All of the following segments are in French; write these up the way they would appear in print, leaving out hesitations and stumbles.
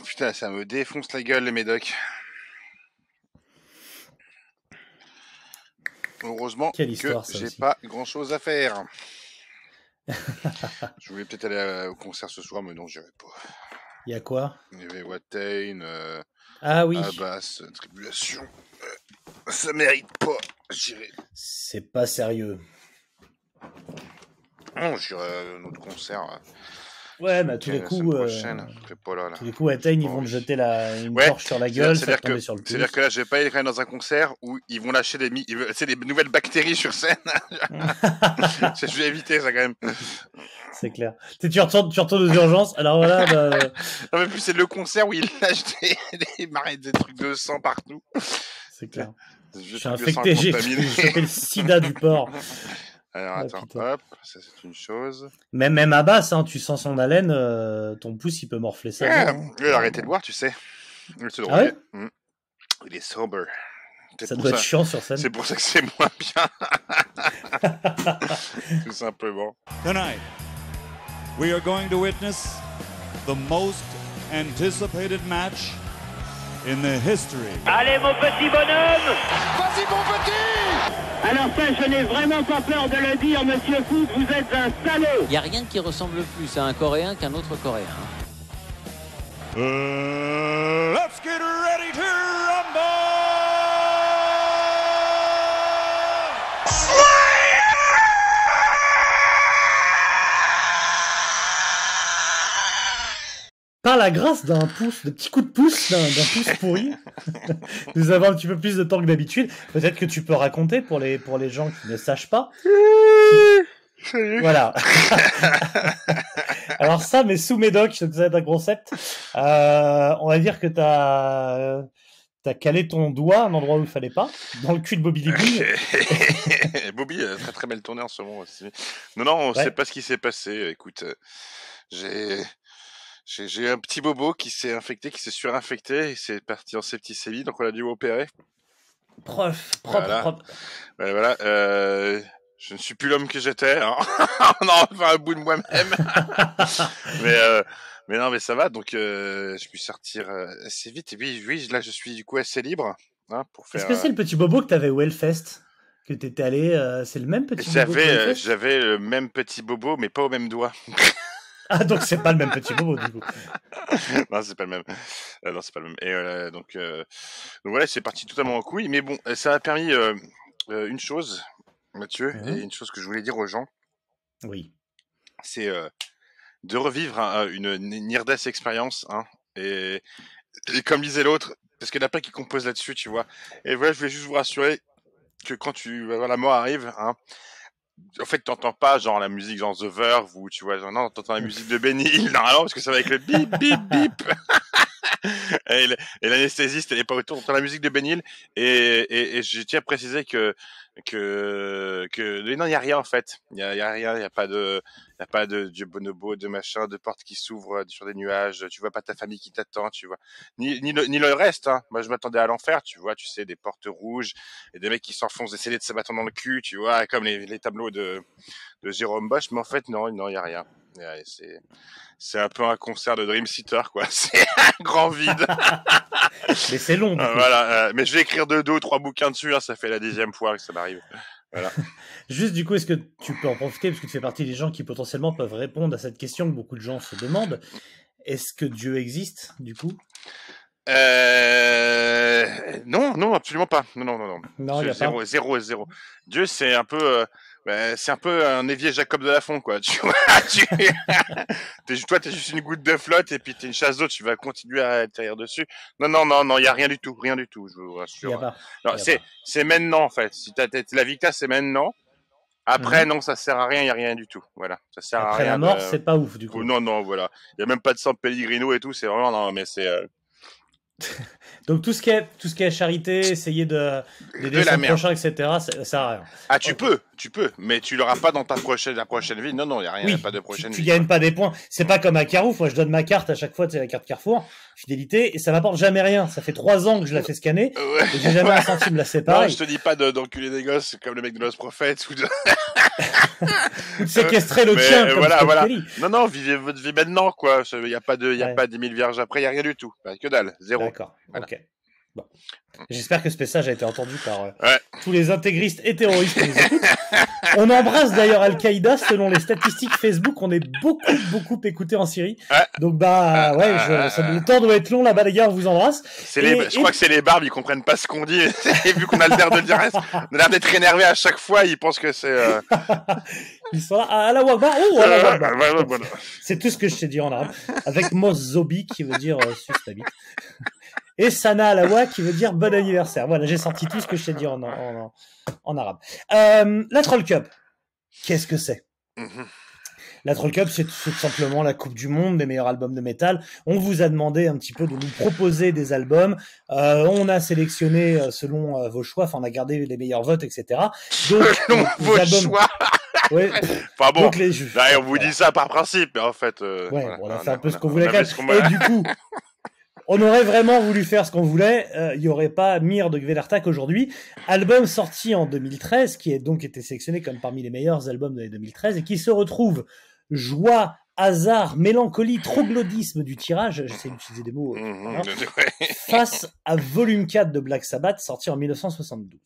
Putain, ça me défonce la gueule, les médocs. Heureusement Quelle que histoire, ça j'ai aussi. pas grand chose à faire. Je voulais peut-être aller au concert ce soir, mais non, j'irai pas. Il y a quoi? Il y avait Watain, Ah oui. Abbas, Tribulation. Ça mérite pas. J'irai. C'est pas sérieux. Non, j'irai à un autre concert. Ouais, mais à tous les La coups, semaine prochaine, je serai pas là. tous les coups, Watain, ils vont te jeter une torche sur la gueule, ça va tomber sur le pouce. C'est-à-dire que là, je vais pas aller quand même dans un concert où ils vont lâcher des nouvelles bactéries sur scène. Je vais éviter ça quand même. C'est clair. Tu retournes aux urgences, alors voilà. Non, mais plus c'est le concert où ils lâchent des trucs de sang partout. C'est clair. Je suis infecté, j'ai chopé le sida du porc. Alors attends, hop, ça c'est une chose. Même Abbas, hein, tu sens son haleine, ton pouce il peut morfler ça. Il a arrêté de boire, tu sais. Ah ouais il est sober. Ça doit être chiant sur scène. C'est pour ça que c'est moins bien. Tout simplement. Tonight, we are going to witness the most anticipated match in the history. Allez mon petit bonhomme! Vas-y mon petit! Alors ça, je n'ai vraiment pas peur de le dire, monsieur Foot, vous êtes un salaud! Il n'y a rien qui ressemble plus à un Coréen qu'un autre Coréen. Let's get ready to rumble! Par la grâce d'un petit coup de pouce, d'un pouce pourri, nous avons un petit peu plus de temps que d'habitude. Peut-être que tu peux raconter pour les gens qui ne sachent pas. Voilà. Alors ça, mais sous médoc, ça va être un concept. On va dire que t'as calé ton doigt à un endroit où il fallait pas, dans le cul de Bobby Ligouille. Bobby a très très mal tourné en ce moment aussi. Non, on sait pas ce qui s'est passé. Écoute, j'ai un petit bobo qui s'est infecté, qui s'est surinfecté, et c'est parti en septicémie, donc on a dû m'opérer. Propre. Voilà. Je ne suis plus l'homme que j'étais. Hein. On a enfin un bout de moi-même. mais non, mais ça va. Donc, je puis sortir assez vite. Et oui, là, je suis du coup assez libre. Hein, pour faire. Est-ce que c'est le petit bobo que t'avais au Hellfest? Que t'étais allé, c'est le même petit bobo? J'avais le même petit bobo, mais pas au même doigt. Ah, donc c'est pas le même petit bobo, du coup. Non, c'est pas le même. Non, c'est pas le même. Et donc voilà, c'est parti totalement en couille. Mais bon, ça m'a permis une chose, Mathieu, et une chose que je voulais dire aux gens. Oui. C'est de revivre une near-death expérience, hein, et comme disait l'autre, parce qu'il n'y en a pas qui composent là-dessus, tu vois. Et voilà, je voulais juste vous rassurer que quand la mort arrive, hein, en fait, t'entends pas genre la musique genre The Verve ou tu vois, genre non, t'entends la musique de Benny Hill normalement parce que ça va avec le bip bip bip. et l'anesthésiste elle est pas autour, t'entends la musique de Benny Hill et je tiens à préciser que non, il y a rien en fait, il y a rien, il y a pas de Dieu bonobo, de machin, de portes qui s'ouvrent sur des nuages, tu vois pas ta famille qui t'attend, tu vois, ni le reste, hein. Moi je m'attendais à l'enfer, tu vois, tu sais, des portes rouges et des mecs qui s'enfoncent des scellés de se battre dans le cul, tu vois, comme les tableaux de Jérôme Bosch, mais en fait non, il y a rien. C'est un peu un concert de Dream Theater, quoi. C'est un grand vide. Mais c'est long. Voilà. Mais je vais écrire 2 ou 3 bouquins dessus. Hein, ça fait la 10e fois que ça m'arrive. Voilà. Juste du coup, est-ce que tu peux en profiter parce que tu fais partie des gens qui potentiellement peuvent répondre à cette question que beaucoup de gens se demandent. Est-ce que Dieu existe du coup? Non, absolument pas. Non. Non, il y a zéro. Dieu, c'est un peu. C'est un peu un évier Jacob de Lafont, quoi. Tu vois, toi, t'es juste une goutte de flotte et puis t'es une chasse d'eau, tu vas continuer à atterrir dessus. Non, il y a rien du tout, je vous rassure. Y a pas. Non, c'est maintenant, en fait. Si la vie que t'as, c'est maintenant. Après, non, ça sert à rien, il y a rien du tout. Voilà. Ça sert à rien. Après la mort, c'est pas ouf, du coup. Non, voilà. Il y a même pas de San Pellegrino et tout, c'est vraiment, non, mais c'est, Donc tout ce qui est charité, essayer d'aider son prochain, etc., ça sert à rien. Ah, tu peux, mais tu l'auras pas dans la prochaine vie. Non, il y a rien, oui, y a pas de prochaine vie. Tu gagnes pas des points. C'est pas comme à Carrefour. Moi, je donne ma carte à chaque fois, c'est la carte Carrefour, fidélité, et ça m'apporte jamais rien. Ça fait 3 ans que je la fais scanner, et j'ai jamais un centime. Là, c'est pareil. Non, je te dis pas d'enculer des gosses comme le mec de Lost Prophets ou de... Ou de séquestrer le Mais, tien, comme voilà, Scott voilà. Kelly. Non, vivez votre vie maintenant, quoi. Il y a pas Ouais. pas 10 000 vierges après, il y a rien du tout. Bah, que dalle, zéro. D'accord, Voilà. ok. Bon. J'espère que ce message a été entendu par Ouais. tous les intégristes et terroristes qui nous écoutent. On embrasse d'ailleurs Al-Qaïda. Selon les statistiques Facebook, on est beaucoup écouté en Syrie. Ouais. Donc ouais, le temps doit être long là-bas, les gars, on vous embrasse. Je crois que c'est les barbes, ils comprennent pas ce qu'on dit. Et vu qu'on a l'air de dire, on a l'air d'être énervé à chaque fois, ils pensent que c'est. Ils sont là, Allah Akbar, oh, Allah Akbar. Voilà. C'est tout ce que je t'ai dit en arabe. Avec Mozobi qui veut dire suce ta bite. Et Sana Alawa qui veut dire bon anniversaire. Voilà, j'ai sorti tout ce que je t'ai dit en arabe. La Troll Cup, qu'est-ce que c'est? La Troll Cup, c'est tout simplement la Coupe du Monde des meilleurs albums de métal. On vous a demandé un petit peu de nous proposer des albums. On a sélectionné selon vos choix. Enfin, on a gardé les meilleurs votes, etc. Donc, Selon vos choix. Ouais. Enfin bon, Donc, là, on vous dit ça par principe, mais en fait. Ouais, voilà, on a fait un peu ce qu'on voulait. Et du coup, on aurait vraiment voulu faire ce qu'on voulait. Il n'y aurait pas Mir de Gvelertak aujourd'hui. Album sorti en 2013, qui a donc été sélectionné comme parmi les meilleurs albums de l'année 2013 et qui se retrouve joie, hasard, mélancolie, troglodytisme du tirage. J'essaie d'utiliser des mots. Face à Volume 4 de Black Sabbath, sorti en 1972.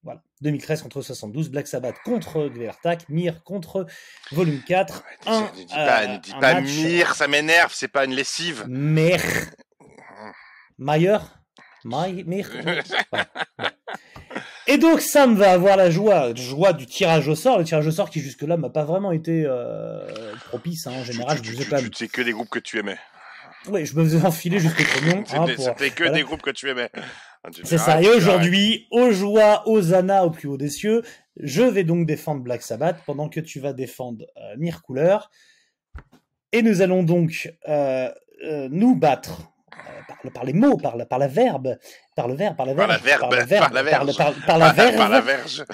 Voilà. 2013 contre 72, Black Sabbath contre Gvelertak, Mir contre Volume 4. Ne dis pas Mir, ça m'énerve, c'est pas une lessive. Mir. Mir. Et donc Sam va avoir la joie du tirage au sort. Le tirage au sort qui jusque-là m'a pas vraiment été propice. En général, je sais que des groupes que tu aimais. Oui, je me faisais enfiler jusqu'au trognon. C'était que des groupes que tu aimais. C'est ça. Et aujourd'hui, aux joies, aux Anna, au plus haut des cieux, je vais donc défendre Black Sabbath pendant que tu vas défendre Mir Couleur. Et nous allons donc nous battre par les mots, par la verbe.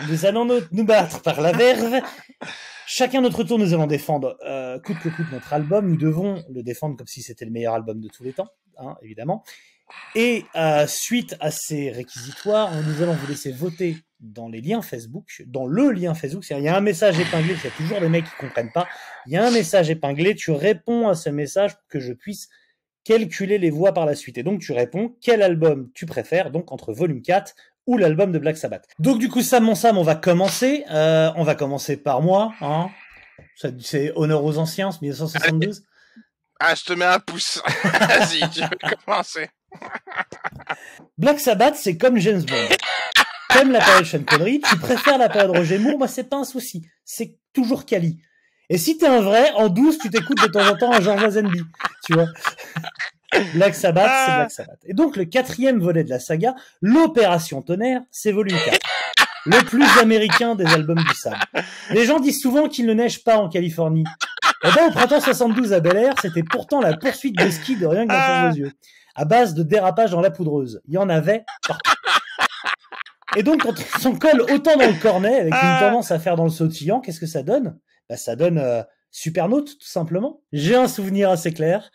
Nous allons nous battre par la verve. Chacun notre tour, nous allons défendre coûte que coûte notre album. Nous devons le défendre comme si c'était le meilleur album de tous les temps, hein, évidemment. Et suite à ces réquisitoires, nous allons vous laisser voter dans les liens Facebook, dans le lien Facebook. Il y a un message épinglé, il y a toujours des mecs qui comprennent pas. Il y a un message épinglé, tu réponds à ce message pour que je puisse calculer les voix par la suite. Et donc tu réponds quel album tu préfères, donc entre Volume 4 ou l'album de Black Sabbath. Donc du coup, Sam, on va commencer. On va commencer par moi. Hein. C'est honneur aux anciens, 1972. Ah, je te mets un pouce. Vas-y, tu veux commencer. Black Sabbath, c'est comme James Bond. T'aimes la période Sean Connery, tu préfères la période Roger Moore, moi c'est pas un souci. C'est toujours quali. Et si t'es un vrai, en 12, tu t'écoutes de temps en temps un George Lazenby. Tu vois. Black Sabbath, c'est Black Sabbath. Et donc, le 4e volet de la saga, l'Opération Tonnerre, c'est Volume 4. Le plus américain des albums du sable. Les gens disent souvent qu'il ne neige pas en Californie. Et ben, au printemps 72 à Bel Air, c'était pourtant la poursuite de ski de rien que dans vos yeux. À base de dérapage dans la poudreuse. Il y en avait partout. Et donc, quand on s'en colle autant dans le cornet, avec une tendance à faire dans le sautillant, qu'est-ce que ça donne? Bah, ça donne Supernaute, tout simplement. J'ai un souvenir assez clair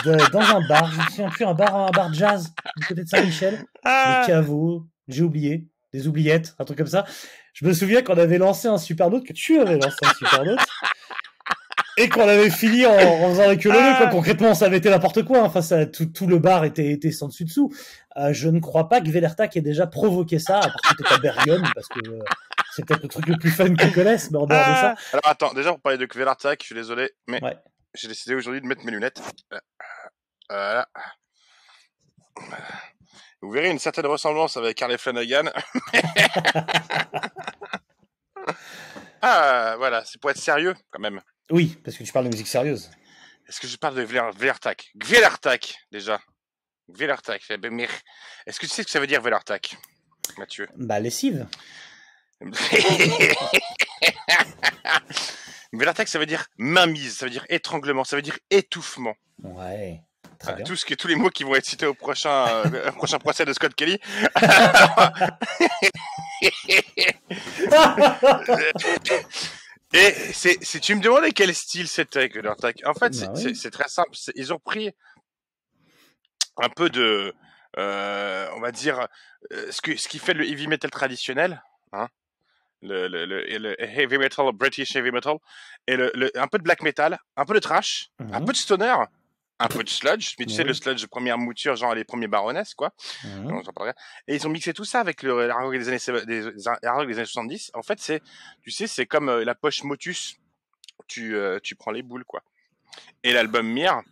dans un bar, je me souviens plus, un bar jazz du côté de Saint-Michel, des caveaux, j'ai oublié, des oubliettes, un truc comme ça. Je me souviens qu'on avait lancé un Supernaute, que tu avais lancé un Supernaute, et qu'on avait fini en faisant la queue leu, quoi. Concrètement, ça avait été n'importe quoi. Enfin, tout le bar était sans dessus dessous. Je ne crois pas que Gvelertak ait déjà provoqué ça, à part peut-être à Bergen, parce que c'est peut-être le truc le plus fun qu'ils connaissent, mais en dehors de ça. Alors attends, déjà pour parler de Gvelertak, je suis désolé, mais ouais. J'ai décidé aujourd'hui de mettre mes lunettes. Voilà. Vous verrez une certaine ressemblance avec Carly Flanagan. Voilà, c'est pour être sérieux quand même. Oui, parce que tu parles de musique sérieuse. Est-ce que je parle de Gvelertak? Gvelertak, déjà. Gvelertak. Est-ce que tu sais ce que ça veut dire, Gvelertak, Mathieu? Bah, lessive. Gvelertak, ça veut dire mainmise, ça veut dire étranglement, ça veut dire étouffement. Ouais, très bien. Tous les mots qui vont être cités au prochain procès de Scott Kelly. Et tu me demandais quel style c'était, Gvelertak. En fait, c'est très simple. Ils ont pris un peu de, on va dire, ce qui fait le heavy metal traditionnel, hein. le heavy metal, British heavy metal, et un peu de black metal, un peu de thrash, un peu de stoner, un peu de sludge, mais tu sais, le sludge de première mouture, genre les premiers Baroness, quoi. Donc, j'en parlerai. Et ils ont mixé tout ça avec le hard rock des années 70. En fait, c'est comme la poche Motus. Tu prends les boules, quoi. Et l'album Mir,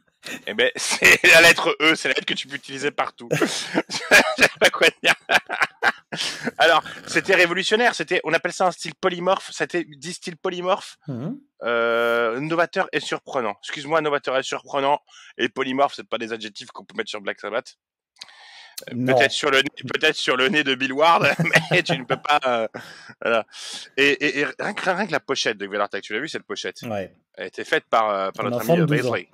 eh ben, c'est la lettre E, c'est la lettre que tu peux utiliser partout. Je sais pas quoi dire. Alors, c'était révolutionnaire, on appelle ça un style polymorphe, c'était 10 styles polymorphes, novateur et surprenant. Excuse-moi, novateur et surprenant, et polymorphe, c'est pas des adjectifs qu'on peut mettre sur Black Sabbath. Peut-être sur le nez de Bill Ward, mais tu ne peux pas. Voilà. Et rien que la pochette de Velartak, tu l'as vu cette pochette? Ouais. Elle a été faite par notre ami Baisley.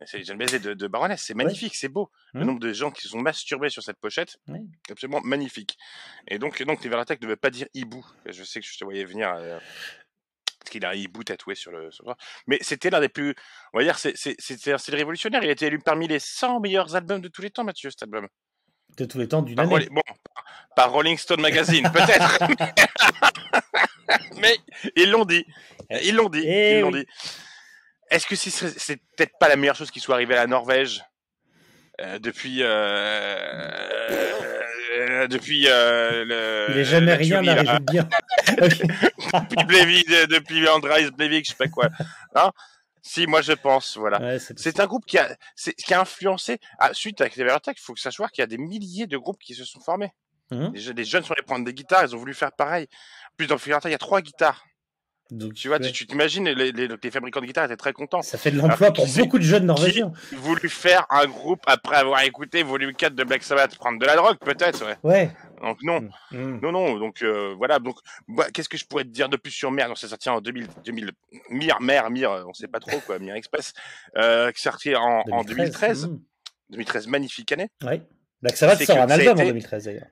C'est John Baisley de Baroness, c'est magnifique, c'est beau. Le nombre de gens qui se sont masturbés sur cette pochette, absolument magnifique. Et donc les Velartak ne devaient pas dire hibou. Je sais que je te voyais venir. Parce qu'il a un hibou tatoué sur le bras. Mais c'était l'un des plus, on va dire, c'est un style révolutionnaire. Il a été élu parmi les 100 meilleurs albums de tous les temps, Mathieu, cet album. De tous les temps d'une année. Par Rolling Stone Magazine, peut-être. Mais ils l'ont dit. Ils l'ont dit. Est-ce que c'est peut-être pas la meilleure chose qui soit arrivée à la Norvège depuis il est jamais rien arrivé de bien. depuis Andreas Breivik, je sais pas quoi. Hein? Si, moi je pense, voilà. Ouais, c'est un groupe qui a influencé. Suite avec les Velartak, il faut que ça sache qu'il y a des milliers de groupes qui se sont formés. Les jeunes sont allés prendre des guitares, ils ont voulu faire pareil. Plus dans Velartak, il y a 3 guitares. Donc, tu vois, tu t'imagines, les fabricants de guitares étaient très contents. Ça fait de l'emploi pour beaucoup de jeunes norvégiens. Qui voulu faire un groupe après avoir écouté volume 4 de Black Sabbath, prendre de la drogue, peut-être, ouais. Donc, non. Non. Donc, voilà. Donc, qu'est-ce que je pourrais te dire de plus sur Mir? Donc, c'est sorti en 2000. Mir, on sait pas trop, quoi. Mir Express. Sorti en 2013. 2013, magnifique année. Ouais. Black Sabbath sort un album en 2013, d'ailleurs.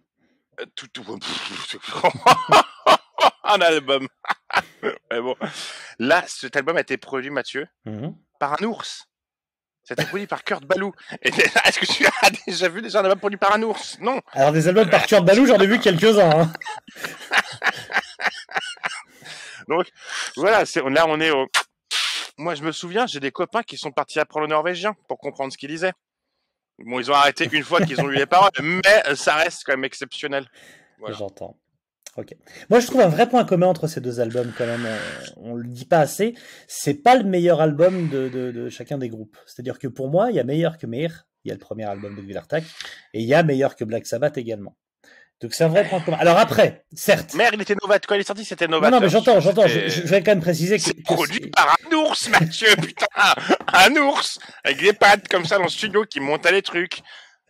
Un album. Mais bon. Là, cet album a été produit, Mathieu, par un ours. C'était produit par Kurt Ballou. Est-ce que tu as déjà vu un album produit par un ours? Non. Alors, des albums par Kurt Ballou, j'en ai vu quelques-uns. Hein. Donc, voilà, là, on est au... Moi, je me souviens, j'ai des copains qui sont partis apprendre le norvégien pour comprendre ce qu'ils disaient. Bon, ils ont arrêté une fois qu'ils ont lu les paroles, mais ça reste quand même exceptionnel. Voilà. J'entends. Ok. Moi, je trouve un vrai point commun entre ces deux albums, quand même. On le dit pas assez. C'est pas le meilleur album de chacun des groupes. C'est-à-dire que pour moi, il y a meilleur que Mir. Il y a le premier album de Velartak. Et il y a meilleur que Black Sabbath également. Donc, c'est un vrai point commun. Alors après, certes. Mir, il était novateur. Quand il est sorti, c'était novateur. Non, mais j'entends. Je vais quand même préciser que. C'est produit par un ours, Mathieu, putain. Un ours. Avec des pattes comme ça dans le studio qui montent les trucs.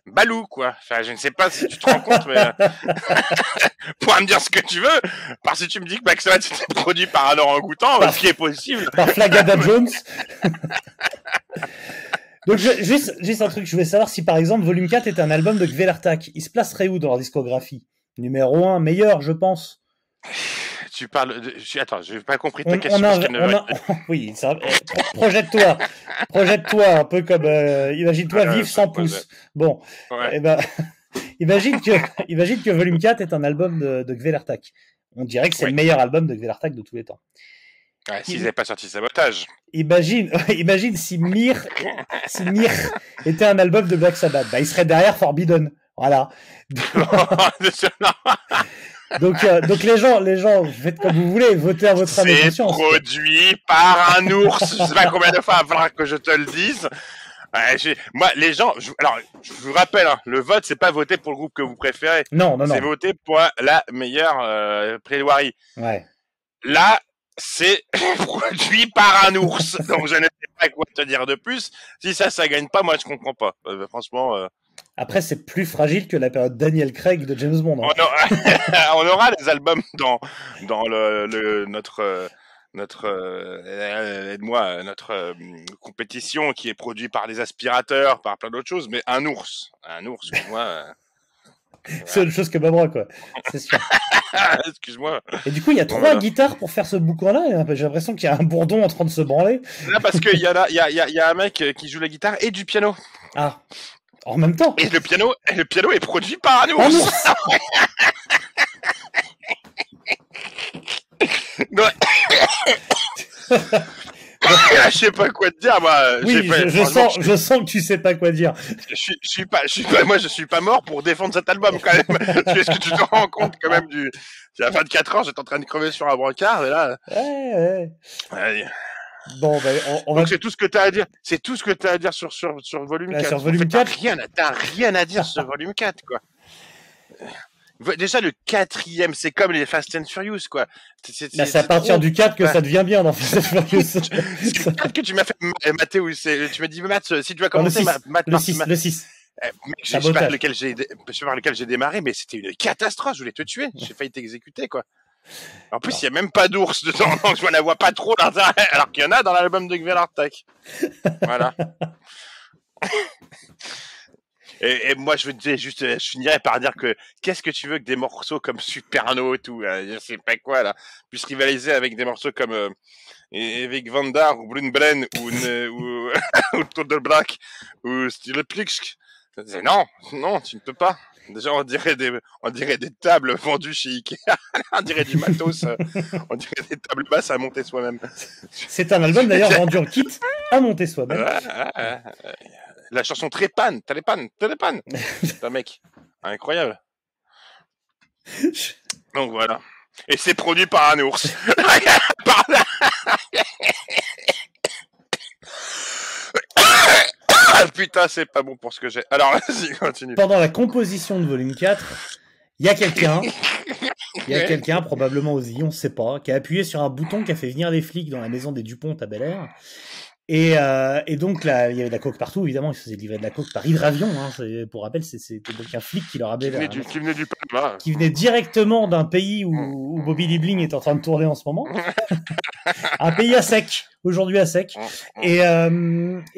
Balou, quoi. Enfin, je ne sais pas si tu te rends compte, mais pourras me dire ce que tu veux. Parce que tu me dis que Black Sabbath c'était produit par un orang-outan, ce qui est possible. Par Flagada Jones. Donc, juste un truc, je voulais savoir si, par exemple, Volume 4 est un album de Velartak. Il se placerait où dans leur discographie? Numéro 1, meilleur, je pense. Tu parles de... Attends, je n'ai pas compris ta question. Oui, projette-toi. Projette-toi, un peu comme... imagine-toi vivre sans pouce. Bon, ouais. Imagine que Volume 4 est un album de Velartak. On dirait que c'est le meilleur album de Velartak de tous les temps. Ouais, s'ils n'avaient pas sorti Sabotage. Imagine si Mir était un album de Black Sabbath. Il serait derrière Forbidden. Voilà. Donc les gens, faites comme vous voulez, votez à votre âme et conscience. C'est produit par un ours. Je sais pas combien de fois il va falloir que je te le dise. Moi, les gens, je vous rappelle, le vote, c'est pas voter pour le groupe que vous préférez. Non. C'est voter pour la meilleure plaidoirie. Ouais. Là, c'est produit par un ours. Donc je ne sais pas quoi te dire de plus. Si ça gagne pas, moi je comprends pas. Franchement. Après, c'est plus fragile que la période Daniel Craig de James Bond. Hein. On aura des albums dans notre aide-moi, notre compétition qui est produit par des aspirateurs, par plein d'autres choses, mais un ours, moi. C'est autre chose que Babra, quoi. C'est sûr. Excuse-moi. Et du coup, il y a 3 guitares pour faire ce boucan-là. J'ai l'impression qu'il y a un bourdon en train de se branler. Là, parce qu'il y a un mec qui joue la guitare et du piano. Ah. En même temps. Et le piano est produit par un ours. Ouais. Je sais pas quoi te dire, moi. Oui, je sens que tu sais pas quoi dire. Je suis pas mort pour défendre cet album, quand même. Est-ce que tu te rends compte, quand même, il y a 24 heures, j'étais en train de crever sur un brancard, et là. Ouais. Bon, ben, Donc, c'est tout ce que t'as à dire. C'est tout ce que t'as à dire sur volume 4. Sur volume 4. T'as rien à dire sur volume 4, quoi. Déjà, le 4e, c'est comme les Fast and Furious, quoi. C'est à partir du 4 que ça devient bien dans Fast and Furious. C'est le 4 que tu m'as fait mater, ou tu m'as dit, Matt, si tu vas commencer, le 6. Je sais pas lequel j'ai démarré, mais c'était une catastrophe, je voulais te tuer. J'ai failli t'exécuter, quoi. En plus, il n'y a même pas d'ours dedans, donc je n'en vois pas trop l'intérêt, alors qu'il y en a dans l'album de Gvelartak. Voilà. Et moi, je finirais par dire que qu'est-ce que tu veux que des morceaux comme Supernote ou je sais pas quoi là puissent rivaliser avec des morceaux comme Erik Van Der ou Brunbren ou Total Black ou Stileplix. Non, tu ne peux pas. Déjà, on dirait des tables vendues chez Ikea. On dirait du matos. On dirait des tables basses à monter soi-même. C'est un album d'ailleurs vendu en kit à monter soi-même. La chanson Trépan, Télépan. Putain, mec, incroyable. Donc voilà. Et c'est produit par un ours. Putain, c'est pas bon pour ce que j'ai. Alors, vas-y, continue. Pendant la composition de volume 4, il y a quelqu'un, probablement Ozzy, on ne sait pas, qui a appuyé sur un bouton qui a fait venir les flics dans la maison des Dupont à Bel Air. Et donc là, il y avait de la coke partout, évidemment, ils se faisaient livrer de la coke par hydravion, hein. Pour rappel, c'était donc un flic qui leur avait qui venait du Panama. Qui venait directement d'un pays où Bobby Lee Bling est en train de tourner en ce moment. Un pays à sec, aujourd'hui à sec. Et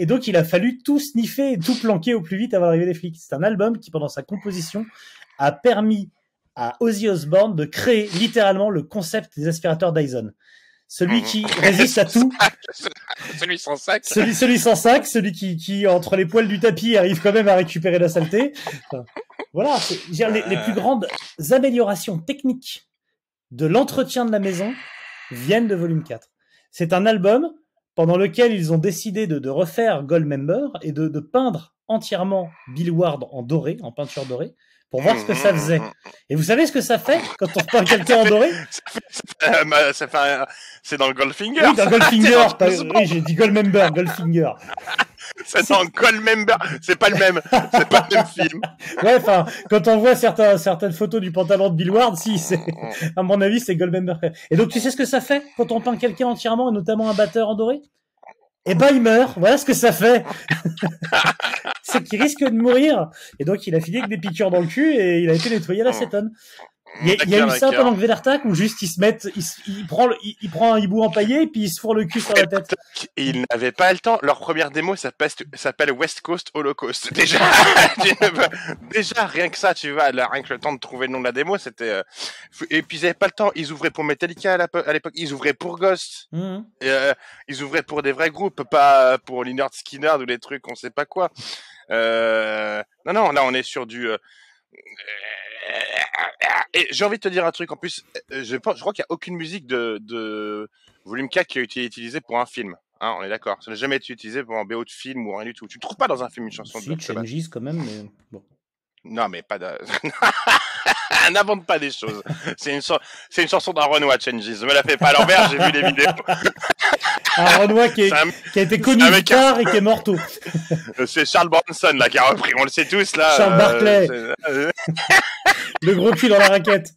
donc il a fallu tout sniffer et tout planquer au plus vite avant l'arrivée des flics. C'est un album qui, pendant sa composition, a permis à Ozzy Osbourne de créer littéralement le concept des aspirateurs Dyson. Celui qui résiste à tout. Celui sans sac. Celui sans sac, celui qui, entre les poils du tapis, arrive quand même à récupérer la saleté. Enfin, voilà, les plus grandes améliorations techniques de l'entretien de la maison viennent de volume 4. C'est un album pendant lequel ils ont décidé de refaire Goldmember et de peindre entièrement Bill Ward en doré, en peinture dorée, pour voir ce que ça faisait. Et vous savez ce que ça fait quand on peint quelqu'un en doré? C'est dans le Goldfinger. Oui, dans Goldfinger. Oui, j'ai dit Goldmember, Goldfinger. C'est dans Goldmember. C'est pas le même. C'est pas le même film. Ouais, enfin, quand on voit certaines photos du pantalon de Bill Ward, à mon avis, c'est Goldmember. Et donc, tu sais ce que ça fait quand on peint quelqu'un entièrement, et notamment un batteur en doré? Eh ben, il meurt. Voilà ce que ça fait. C'est qu'il risque de mourir. Et donc, il a fini avec des piqûres dans le cul et il a été nettoyé à l'acétone. Il y a eu ça pendant Gvelartak où juste il prend un hibou empaillé et puis il se fourre le cul sur la tête. Et ils n'avaient pas le temps. Leur première démo s'appelle West Coast Holocaust. Déjà, rien que ça, tu vois, rien que le temps de trouver le nom de la démo, c'était. Et puis ils n'avaient pas le temps. Ils ouvraient pour Metallica à l'époque. Ils ouvraient pour Ghost. Ils ouvraient pour des vrais groupes, pas pour Lynyrd Skynyrd ou des trucs, on sait pas quoi. Non, là on est sur du. Et j'ai envie de te dire un truc en plus, je crois qu'il n'y a aucune musique de volume 4 qui a été utilisée pour un film, hein, on est d'accord, ça n'a jamais été utilisé pour un BO de film ou rien du tout, tu ne trouves pas dans un film une chanson de Black Sabbath. Changes quand même, mais bon. Non mais pas de... N'invente pas des choses, c'est une chanson d'un Renoir, Changes, me la fais pas à l'envers, j'ai vu les vidéos. Un Renoir qui a été connu tard et qui est mort tôt. C'est Charles Bronson là qui a repris, on le sait tous là. Charles Barclay. Le gros cul dans la raquette.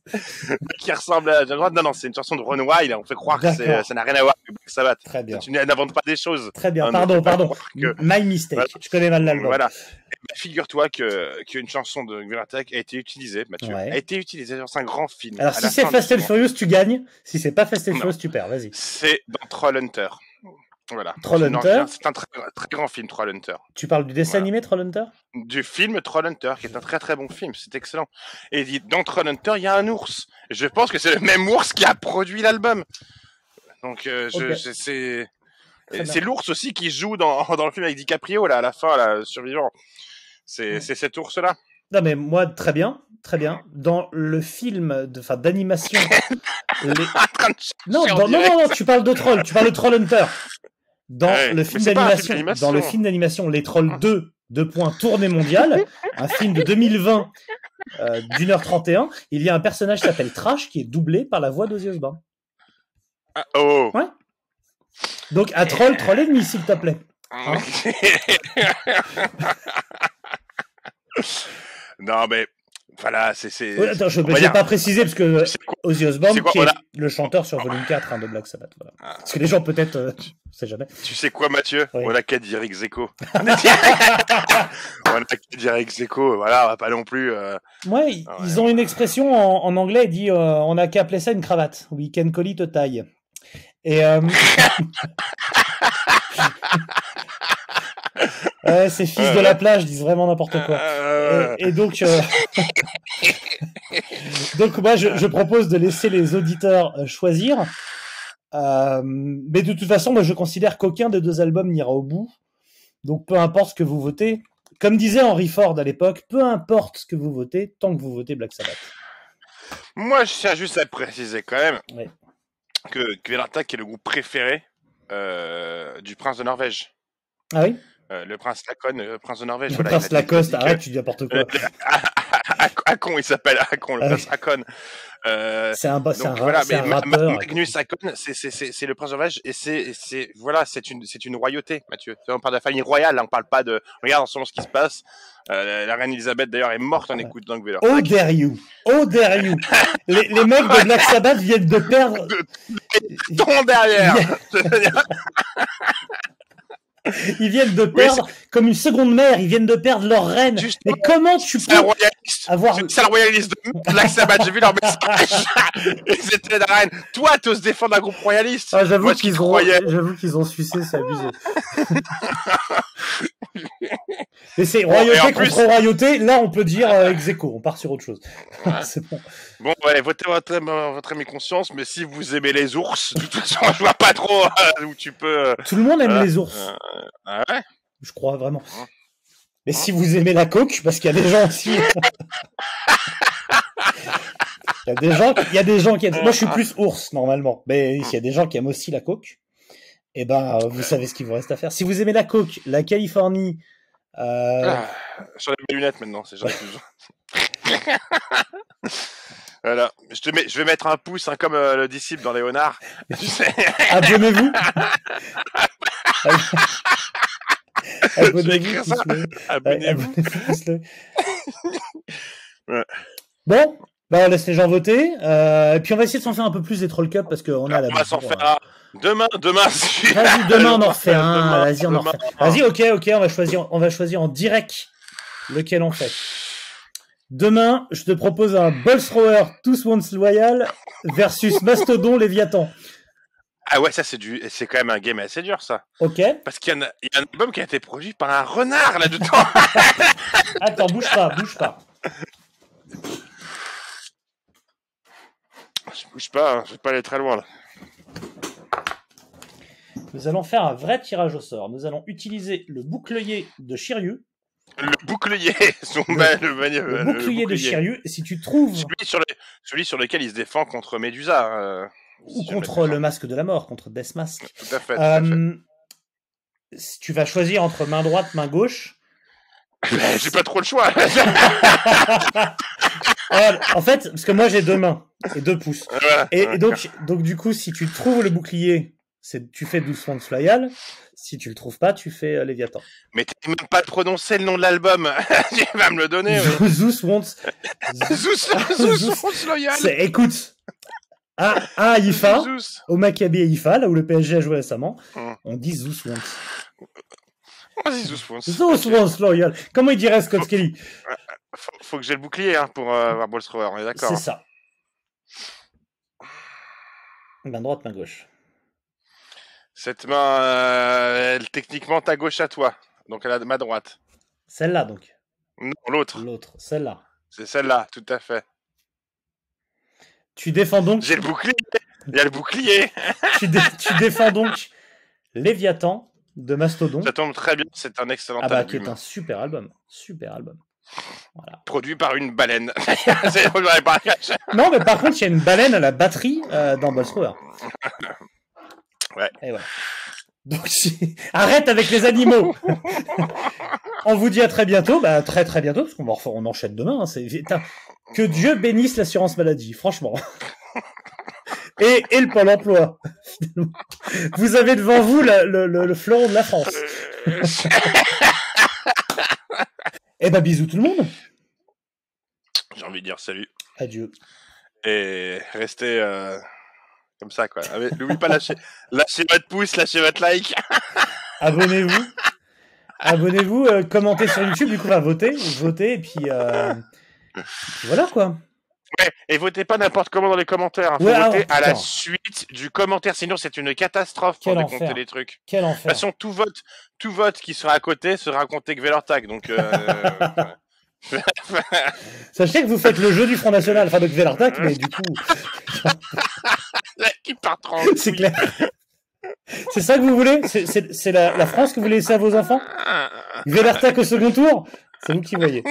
Qui ressemble à... Non, c'est une chanson de Renoir, on fait croire que ça n'a rien à voir avec Black Sabbath. Très bien. Tu n'inventes pas des choses. Très bien, pardon. My mistake, voilà. Je connais mal l'album. Voilà. Figure-toi qu'une chanson de Gvelartak a été utilisée, Mathieu. Ouais. A été utilisée dans un grand film. Alors si c'est Fast and Furious, tu gagnes. Si c'est pas Fast and Furious, tu perds, vas-y. C'est dans Trollhunter. Voilà. Trollhunter. C'est un très, très grand film, Trollhunter. Tu parles du dessin animé Trollhunter? Du film Trollhunter, qui est un très très bon film, c'est excellent. Et dans Trollhunter, il y a un ours. Je pense que c'est le même ours qui a produit l'album. Donc c'est l'ours aussi qui joue dans le film avec DiCaprio là à la fin, là, survivant. C'est cet ours-là. Non mais moi très bien. Dans le film d'animation Non, tu parles de Troll. Tu parles de Troll Hunter. Dans le film d'animation, Les Trolls 2, tournée mondiale, un film de 2020 d'1h31, il y a un personnage qui s'appelle Trash qui est doublé par la voix d'Ozzy Osbourne. Ah, oh. Ouais. Donc à Troll ennemi, s'il te plaît. Hein? Non, mais voilà, c'est. Ouais, attends, je n'ai pas précisé parce que Ozzy Osbourne, qui est le chanteur sur Volume 4 de Black Sabbath. Voilà. Parce que les gens, peut-être, on ne sait jamais. Tu sais quoi, Mathieu? Oui. On a qu'à dire ex-aequo. On a qu'à dire ex-aequo, voilà, on va pas non plus. Ouais, ils ont une expression en anglais, il dit on a qu'à appeler ça une cravate. We can call it a tie. Et. Ces fils de la plage disent vraiment n'importe quoi. Et donc, donc moi, je propose de laisser les auditeurs choisir. Mais de toute façon, moi, je considère qu'aucun des deux albums n'ira au bout. Donc, peu importe ce que vous votez. Comme disait Henry Ford à l'époque, peu importe ce que vous votez, tant que vous votez Black Sabbath. Moi, je tiens juste à préciser quand même ouais. que Kvelertak est le groupe préféré du prince de Norvège. Ah oui? Le prince Lacon, le prince de Norvège. Le prince Lacoste, arrête, tu dis n'importe quoi. Hakon, il s'appelle Hakon, le prince Hakon. C'est un rappeur. Magnus Hakon, c'est le prince de Norvège et c'est une royauté, Mathieu. On parle de la famille royale, là, on parle pas de. Regarde en ce moment ce qui se passe. La reine Elisabeth d'ailleurs est morte en écoutant Kvelertak. Oh dare you, oh dare you. Les mecs de Black Sabbath viennent de perdre. Ton derrière. Ils viennent de perdre, comme une seconde mère, ils viennent de perdre leur reine. Mais comment tu peux avoir... C'est le royaliste de Black Sabbath, j'ai vu leur message. Ils étaient la reine. Toi, tu oses défendre un groupe royaliste. Ah, j'avoue qu'ils ont sucé, c'est abusé. Mais c'est royauté contre royauté, là on peut dire ex-aequo, on part sur autre chose. Ouais. C'est bon. Bon, ouais, votez votre ami conscience, mais si vous aimez les ours, de toute façon, je vois pas trop où tu peux... Tout le monde aime les ours. Ah ouais? Je crois vraiment. Mais si vous aimez la coke, parce qu'il y a des gens aussi... il y a des gens qui aiment... Moi je suis plus ours normalement, mais il y a des gens qui aiment aussi la coke. Eh ben, vous savez ce qu'il vous reste à faire. Si vous aimez la coke, la Californie... Sur les lunettes maintenant, j'en ai plus besoin. Voilà, je vais mettre un pouce comme le disciple dans Léonard. Tu sais. Abonnez-vous. Abonnez-vous. Ouais. Bon, on laisse les gens voter. Et puis on va essayer de s'en faire un peu plus des Troll Cup parce qu'on a la. On va s'en faire demain. Vas-y, demain on en refait un. Vas-y, on en refait. Vas-y, ok, on va choisir en direct lequel on fait. Demain, je te propose un Ball Thrower Tous Once Loyal versus Mastodon Léviathan. Ah ouais, ça c'est quand même un game assez dur ça. Ok. Parce qu'il y a un album qui a été produit par un renard là-dedans. Attends, bouge pas. Je bouge pas, je vais pas aller très loin là. Nous allons faire un vrai tirage au sort. Nous allons utiliser le bouclier de Shiryu. Le bouclier, le bouclier de Shiryu. Si tu trouves celui sur lequel il se défend contre Medusa, ou contre le masque de la mort, contre Death Mask. Tout à fait. Tu vas choisir entre main droite, main gauche. J'ai pas trop le choix. En fait, parce que moi j'ai 2 mains et 2 pouces. Voilà. Et donc du coup, si tu trouves le bouclier, tu fais 12 Once Loyal. Si tu le trouves pas, tu fais Léviathan. Mais t'es même pas prononcer le nom de l'album. Tu vas me le donner. Zeus Once Loyal. Écoute, à Haïfa, au Maccabi Haïfa, là où le PSG a joué récemment, on dit Zeus Once. Vas-y, Zeus Once. Zeus Once Loyal. Comment il dirait Scott Kelly? Faut que j'ai le bouclier pour avoir Ball Thrower, on est d'accord. C'est ça. Main droite, main gauche. Cette main, techniquement, ta gauche à toi. Donc, elle a ma droite. Celle-là, donc. Non, l'autre. Celle-là. C'est celle-là, tout à fait. Tu défends donc... J'ai le bouclier. Il y a le bouclier. tu défends donc Léviathan de Mastodon. Ça tombe très bien, c'est un excellent album. Qui est un super album. Super album. Voilà. Produit par une baleine. Non, mais par contre, il y a une baleine à la batterie dans Ballstrower. Ouais. Et voilà. Donc, arrête avec les animaux. On vous dit à très bientôt, très très bientôt, parce on enchaîne demain. Que Dieu bénisse l'assurance maladie, franchement. Et le Pôle emploi. Vous avez devant vous le fleuron de la France. Eh ben, bisous tout le monde. J'ai envie de dire salut. Adieu. Et restez comme ça, quoi. N'oubliez pas lâcher votre pouce, lâchez votre like. Abonnez-vous. Abonnez-vous, commentez sur YouTube, du coup, votez, et puis voilà, quoi. Ouais, et votez pas n'importe comment dans les commentaires. Faut voter à la suite du commentaire, sinon c'est une catastrophe pour décompter les trucs. Quel enfer. De toute façon, tout vote qui sera à côté sera compté que Velortag, donc... Sachez que vous faites le jeu du Front National, enfin de Velortag, mais du coup... Qui part c'est clair. C'est ça que vous voulez? C'est la France que vous laissez à vos enfants? Velortag au second tour? C'est vous qui voyez.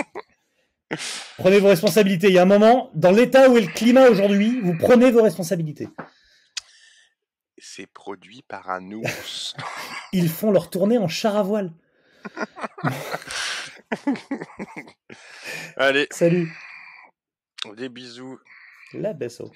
Prenez vos responsabilités. Il y a un moment, dans l'état où est le climat aujourd'hui, vous prenez vos responsabilités. C'est produit par un ours. Ils font leur tournée en char à voile. Allez. Salut. Des bisous. La besso.